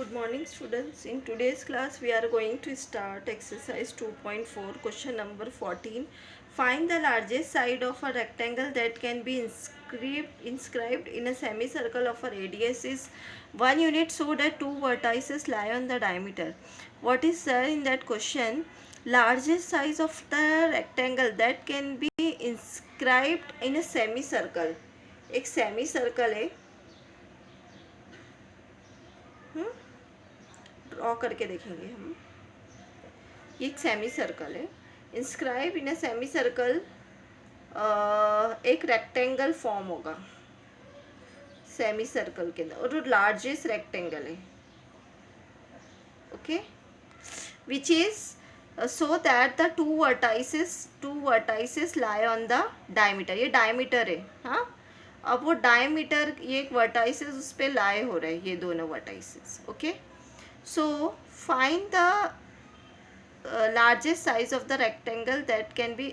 Good morning students. In today's class we are going to start exercise 2.4 question number 14. Find the largest side of a rectangle that can be inscribed in a semicircle of a radius is 1 unit so that two vertices lie on the diameter. What is there in that question? Largest size of the rectangle that can be inscribed in a semicircle. एक semicircle है. Draw करके देखेंगे हम. ये एक semi circle है. Inscribe in a semi circle एक rectangle form होगा सेमी सर्कल के अंदर और वो लार्जेस्ट रेक्टेंगल है. Okay, which is so that the two vertices lie on the diameter. ये डायमीटर है. हाँ, अब वो डायमीटर ये एक वर्टाइसेस उस पर लाई हो रहा है, ये दोनों vertices. Okay, so find the largest size of the rectangle that can be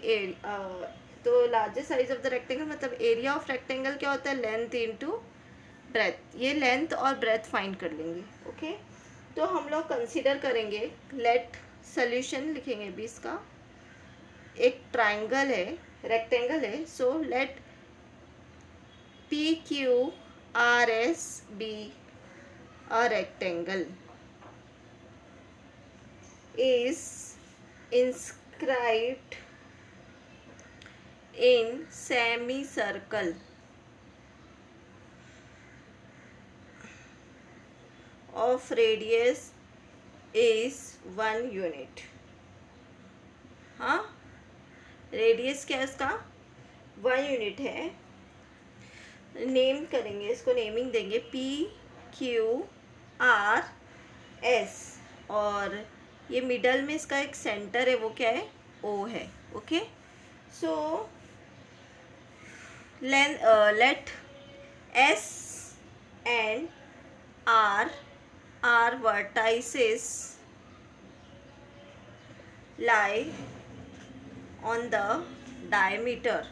तो largest size of the rectangle मतलब एरिया ऑफ रेक्टेंगल क्या होता है? Length into breadth. ये लेंथ और ब्रेथ फाइंड कर लेंगे. ओके, तो हम लोग कंसीडर करेंगे. लेट सोल्यूशन लिखेंगे भी इसका. एक ट्राइंगल है, रेक्टेंगल है. सो let P Q R S be a rectangle is inscribed in semicircle of radius is 1 unit. हाँ, रेडियस क्या है इसका? 1 यूनिट है. नेम करेंगे इसको, नेमिंग देंगे पी क्यू आर एस और ये मिडल में इसका एक सेंटर है, वो क्या है? ओ है. Okay, so let S and R vertices lie on the diameter.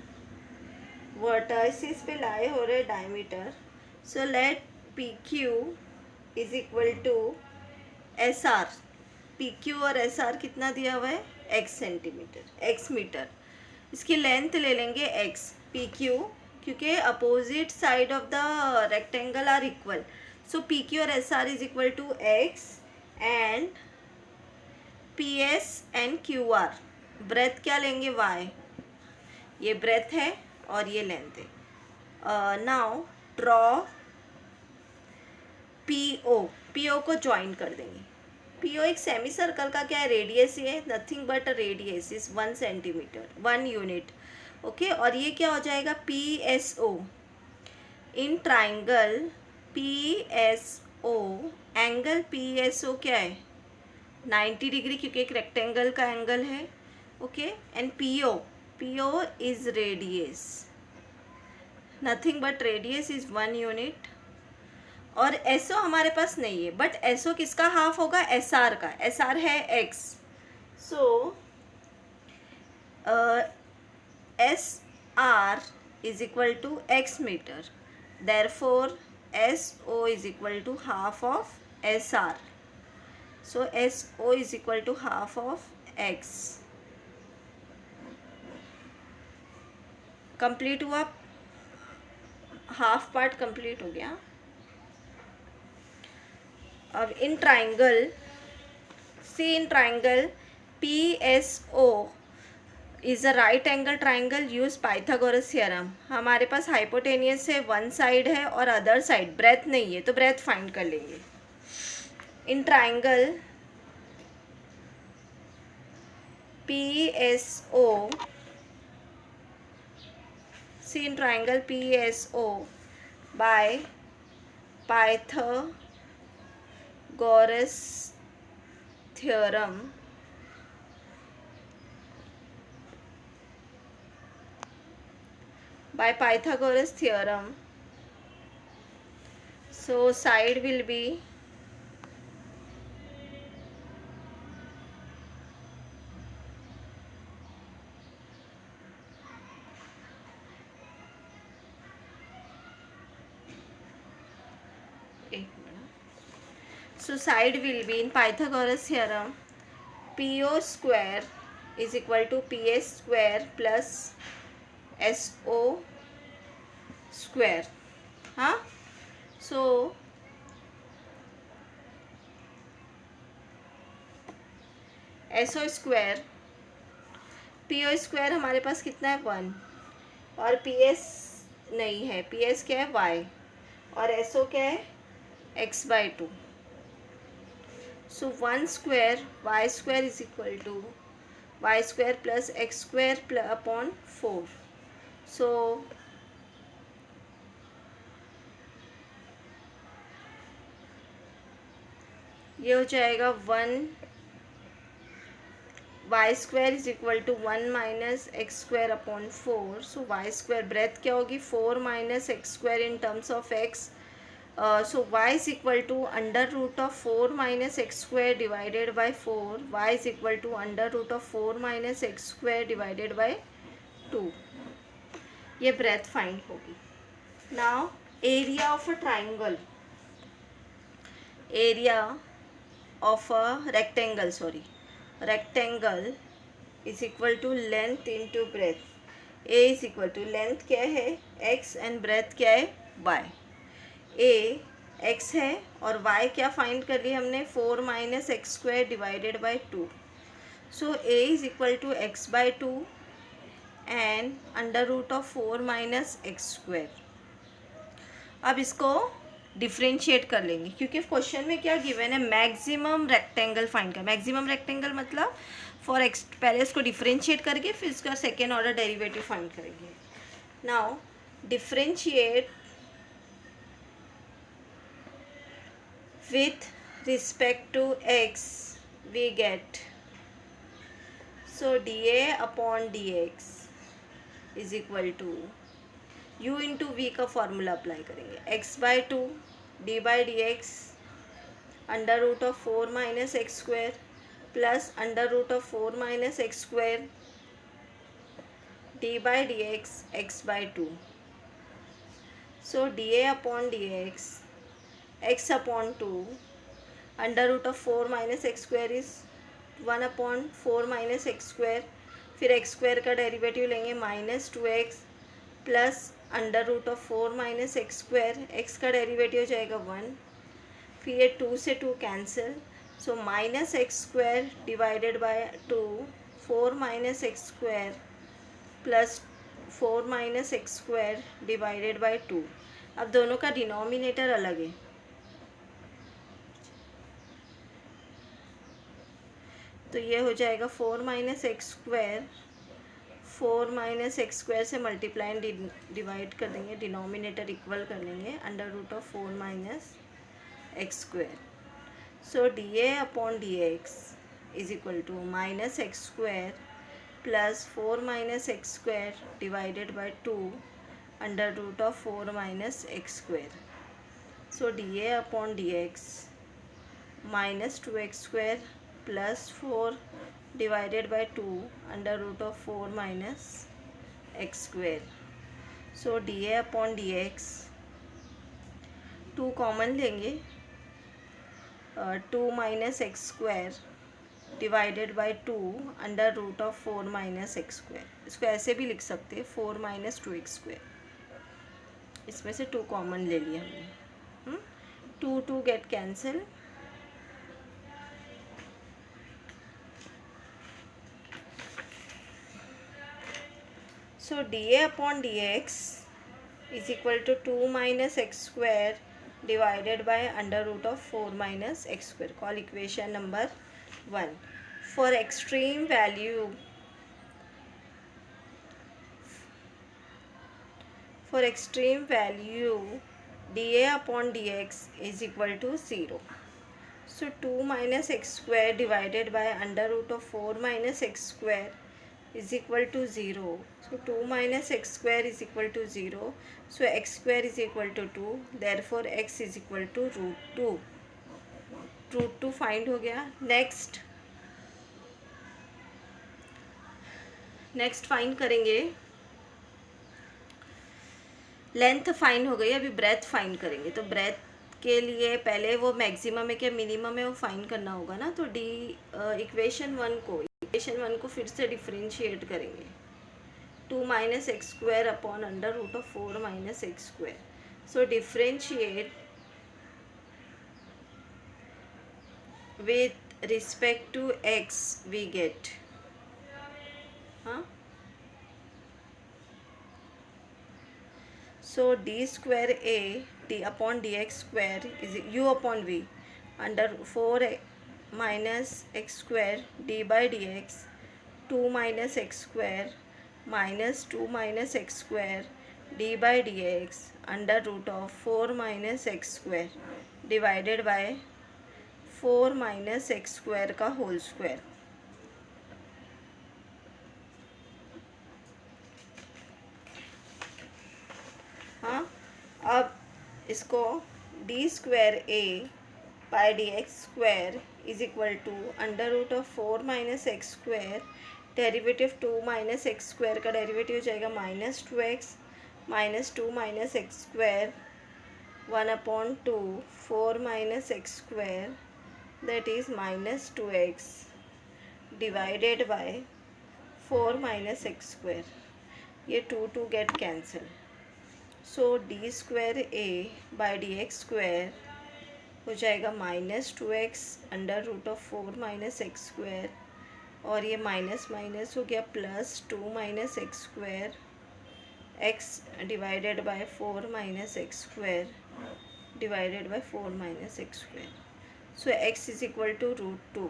Vertices पे लाई हो रहे diameter. So let P Q is equal to S R. P Q और एस आर कितना दिया हुआ है? X centimetre, x metre. इसकी length ले लेंगे एक्स. पी क्यू क्योंकि opposite side of the rectangle are equal, so P Q और S R is equal to x and P S and Q R. Breadth क्या लेंगे? Y. ये breath है और ये लेंथ है. Now draw P O. P O को join कर देंगे. पी ओ एक सेमी सर्कल का क्या है? रेडियस. ये nothing but a radius is 1 centimetre, 1 unit. Okay, और ये क्या हो जाएगा? P S O in triangle P S O. Angle P S O क्या है? 90 डिग्री क्योंकि एक रेक्टेंगल का एंगल है. Okay, and P O is radius. Nothing but radius is 1 unit. और एसओ हमारे पास नहीं है, बट एसओ किसका हाफ होगा? एसआर का. एसआर है X. So S R is equal to X metre. Therefore S O is equal to half of S R. So S O is equal to half of X. Complete हुआ, half part complete हो गया. अब in triangle C, in triangle P S O is a right angle triangle. Use Pythagoras theorem. हमारे पास hypotenuse है, one side है और other side breath नहीं है, तो ब्रेथ फाइंड कर लेंगे. In triangle P S O, C in triangle P S O by Pythagoras theorem so side will be So side will be in Pythagoras theorem, PO square is equal to PS square plus SO square. हाँ, so SO square, PO square हमारे पास कितना है 1, और PS नहीं है, PS क्या है y, और SO क्या है x/2. So 1 square y square is equal to y square plus x square upon 4. So ये हो जाएगा 1 y square is equal to 1 minus X square upon 4. So y square breadth क्या होगी 4 minus X square in terms of x. So y is equal to under root of 4 minus x square divided by 4. Y is equal to under root of 4 minus x square divided by 2. ये breath find होगी. Now area of a triangle, area of a rectangle is equal to length into breadth. A is equal to length क्या है x and breadth क्या है y. A x है और y क्या find कर लिया हमने 4 minus X square divided by 2. So A is equal to x/2 and under root of 4 minus X square. अब इसको डिफ्रेंशिएट कर लेंगे क्योंकि क्वेश्चन में क्या गिवन है मैक्सिमम रेक्टेंगल फाइंड कर. मैक्सिमम रेक्टेंगल मतलब फॉर एक्स, पहले इसको डिफ्रेंशिएट करके फिर इसका सेकेंड ऑर्डर डेरिवेटिव फाइंड करेंगे. Now differentiate with respect to x we get, so dA upon dx is equal to u into v का फॉर्मूला अप्लाई करेंगे x/2 d by dx under root of 4 minus X square plus under root of 4 minus X square d by dx x/2. so dA upon dx x upon 2 under root of 4 minus X square is 1 upon 4 minus X square. फिर X square का derivative लेंगे minus 2x plus under root of 4 minus X square. X का derivative हो जाएगा 1. फिर ये 2 से 2 cancel. So minus X square divided by 2 4 minus X square plus 4 minus X square divided by 2. अब दोनों का डिनोमिनेटर अलग है तो ये हो जाएगा 4 minus X square 4 minus X square से मल्टीप्लाई एंड डिवाइड कर देंगे, डिनोमिनेटर इक्वल कर लेंगे under root of 4 minus X square. So D A upon D X is equal to minus X square plus 4 minus X square divided by 2 under root of 4 minus X square. So D A upon D X minus 2x square plus 4 divided by 2 under root of 4 minus X square. So D A upon D X 2 common लेंगे 2 minus X square divided by 2 under root of 4 minus X square. इसको ऐसे भी लिख सकते हैं 4 minus 2x square. इसमें से 2 common ले लिया हमने. 2 get cancel. So dA upon dx is equal to 2 minus x square divided by under root of 4 minus x square. Call equation number 1. For extreme value, dA upon dx is equal to 0. So 2 minus x square divided by under root of 4 minus x square is equal to 0. So 2 minus x square is equal to 0. So x square is equal to 2. Therefore x is equal to root 2. Root 2 find हो गया. Next find करेंगे. Length find हो गई. अभी breath find करेंगे. तो breath उसके लिए पहले वो मैक्सिमम है क्या मिनिमम है वो फाइंड करना होगा ना। तो इक्वेशन वन को फिर से डिफ्रेंशिएट करेंगे। 2 minus X square upon under root of 4 minus X square. So differentiate with respect to x we get so d square a d upon dx square is u upon v under 4 minus x square d by dx 2 minus x square minus 2 minus x square d by dx under root of 4 minus x square divided by 4 minus X square का whole square. हाँ, अब इसको D square A by D X square is equal to under root of 4 minus X square, derivative 2 minus X square का derivative हो जाएगा -2x minus 2 minus X square 1/2 4 minus X square that is minus 2x divided by 4 minus x square. ये 2 get cancel. So d square a by dx square हो जाएगा -2x under root of 4 minus X square और ये minus minus हो गया +2 minus X square x divided by 4 minus X square divided by 4 minus X square. सो x is equal to √2।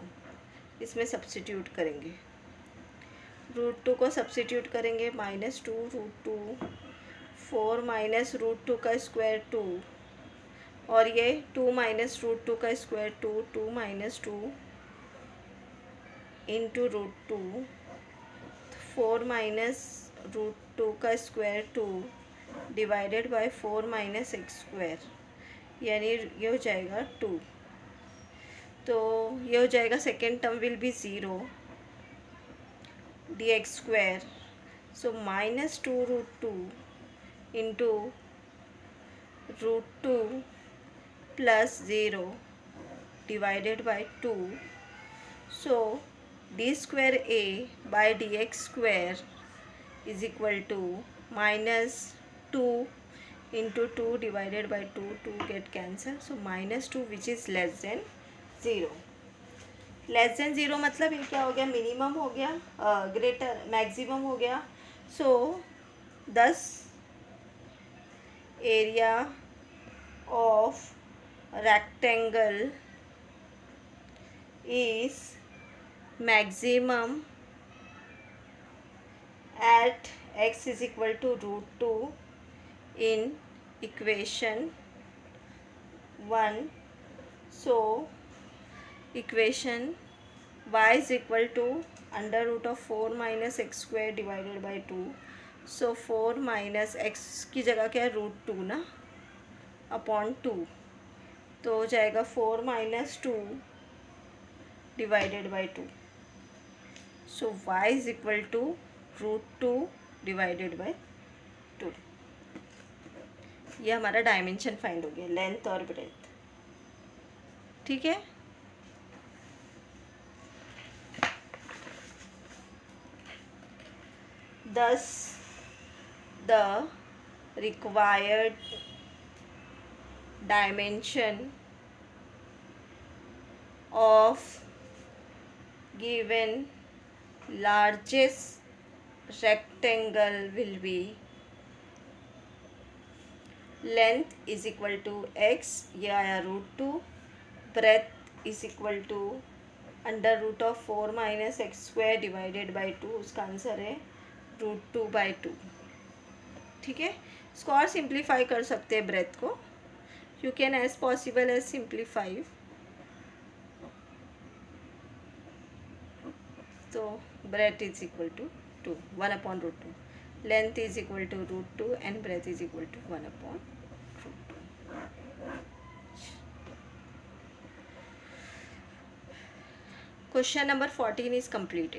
इसमें substitute करेंगे, √2 को सब्सटीट्यूट करेंगे -2 √2 4 माइनस √2 का स्क्वायर 2 और ये 2 माइनस √2 का स्क्वायर 2 माइनस 2 इंटू √2 4 माइनस √2 का square 2 divided by 4 minus X square यानी ये हो जाएगा 2। तो ये हो जाएगा second term will be 0 D X square. So -2 √2 into √2 plus 0 divided by 2। So D square A by D X square is equal to -2 into 2 divided by 2 get cancel. So -2 which is less than 0। Less than 0 मतलब ये क्या हो गया, minimum हो गया, greater maximum हो गया। So 10 area of rectangle is maximum at x is equal to √2 in equation 1। So equation y is equal to under root of 4 minus X square divided by 2। So 4 minus X की जगह क्या है √2 ना upon 2, तो हो जाएगा 4 minus 2 divided by 2। So y is equal to √2 divided by 2। ये हमारा डायमेंशन फाइंड हो गया, लेंथ और ब्रेथ। ठीक है, thus the required dimension of given largest rectangle will be length is equal to x, ये आया √2, breadth is equal to under root of 4 minus X square divided by 2, उसका answer है √2/2। ठीक है, इसको और सिंप्लीफाई कर सकते हैं ब्रेथ को, you can as possible as simplify. तो breadth is equal to 2 1/√2, length is equal to √2 and breadth is equal to 1/√2। Question number 14 is completed.